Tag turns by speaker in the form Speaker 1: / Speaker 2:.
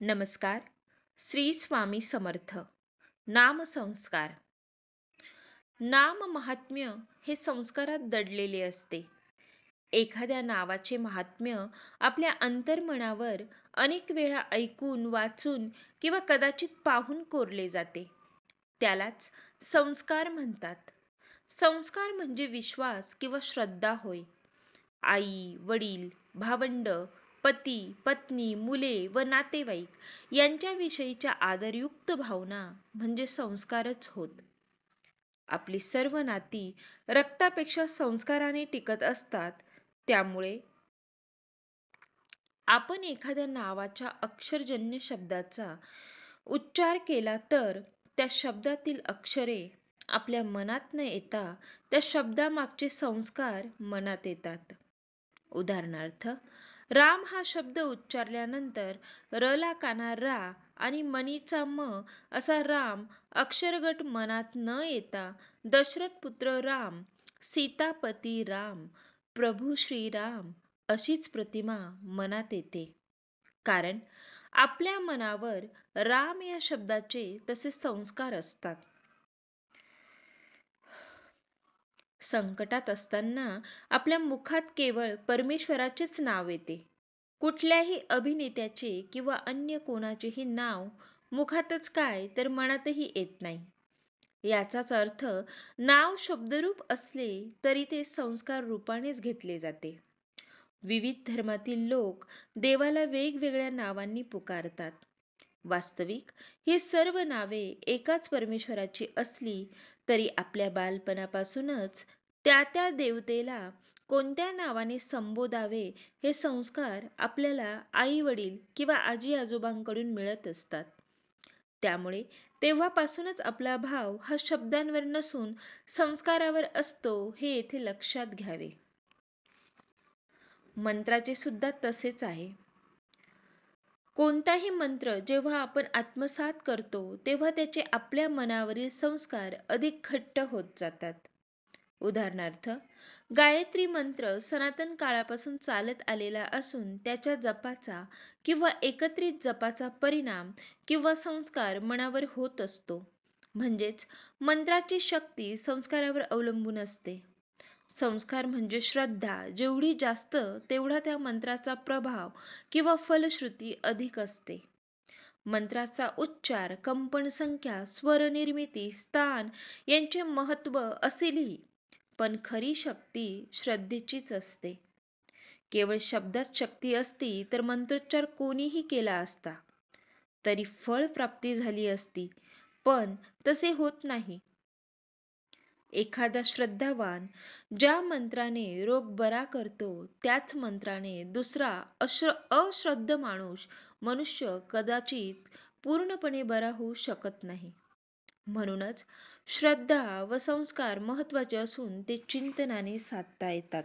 Speaker 1: नमस्कार. श्री स्वामी समर्थ. नामसंस्कार. नाम महात्म्य हे संस्कारात दडलेले असते. एखाद्या नावाचे महात्म्य आपल्या अंतर्मनावर अनेक वेळा ऐकून, वाचून किंवा कदाचित पाहून कोरले जाते. त्यालाच संस्कार म्हणतात. संस्कार म्हणजे विश्वास किंवा श्रद्धा होय. आई, वडील, भावंड, पती, पत्नी, मुले व नातेवाईक यांच्याविषयीच्या आदरयुक्त भावना म्हणजे संस्कारच होत. आपली सर्व नाती रक्तापेक्षा संस्काराने टिकत असतात. त्यामुळे आपण एखाद्या नावाच्या अक्षरजन्य शब्दाचा उच्चार केला तर त्या शब्दातील अक्षरे आपल्या मनात न येता त्या शब्दामागचे संस्कार मनात येतात. उदाहरणार्थ, राम हा शब्द उच्चारल्यानंतर रला काना रा आणि मनीचा म असा राम अक्षरगट मनात न येता दशरथ पुत्र राम, सीतापती राम, प्रभू श्रीराम अशीच प्रतिमा मनात येते. कारण आपल्या मनावर राम या शब्दाचे तसे संस्कार असतात. संकटात असताना आपल्या मुखात केवळ परमेश्वराचेच नाव येते. कुठल्याही अभिनेत्याचे किंवा अन्य कोणाचेही नाव मुखातच काय तर मनातही येत नाही. याचाच अर्थ नाव शब्दरूप असले तरी ते संस्कार रूपानेच घेतले जाते. विविध धर्मातील लोक देवाला वेगवेगळ्या नावांनी पुकारतात. वास्तविक ही सर्व नावे एकाच परमेश्वराची असली तरी आपल्या बालपणापासूनच त्या त्या देवतेला कोणत्या नावाने संबोधावे हे संस्कार आपल्याला आई वडील किंवा आजी आजोबांकडून मिळत असतात. त्यामुळे तेव्हापासूनच आपला भाव हा शब्दांवर नसून संस्कारावर असतो हे येथे लक्षात घ्यावे. मंत्राचे सुद्धा तसेच आहे. कोणताही मंत्र जेव्हा आपण आत्मसात करतो तेव्हा त्याचे आपल्या मनावरील संस्कार अधिक घट्ट होत जातात. उदाहरणार्थ, गायत्री मंत्र सनातन काळापासून चालत आलेला असून त्याच्या जपाचा किंवा एकत्रित जपाचा परिणाम किंवा संस्कार मनावर होत असतो. म्हणजेच मंत्राची शक्ती संस्कारावर अवलंबून असते. संस्कार म्हणजे श्रद्धा जेवढी जास्त तेवढा त्या मंत्राचा प्रभाव किंवा फलश्रुती अधिक असते. मंत्राचा उच्चार, कंपन संख्या, स्वर निर्मिती, स्थान यांचे महत्त्व असेलही, पण खरी शक्ती श्रद्धेचीच असते. केवळ शब्दात शक्ती असती तर मंत्रोच्चार कोणीही केला असता तरी फळ प्राप्ती झाली असती, पण तसे होत नाही. एखादा श्रद्धावान ज्या मंत्राने रोग बरा करतो त्याच मंत्राने दुसरा अश्रद्ध मनुष्य कदाचित पूर्णपणे बरा होऊ शकत नाही. म्हणूनच श्रद्धा व संस्कार महत्त्वाचे असून ते चिंतनाने साधता येतात.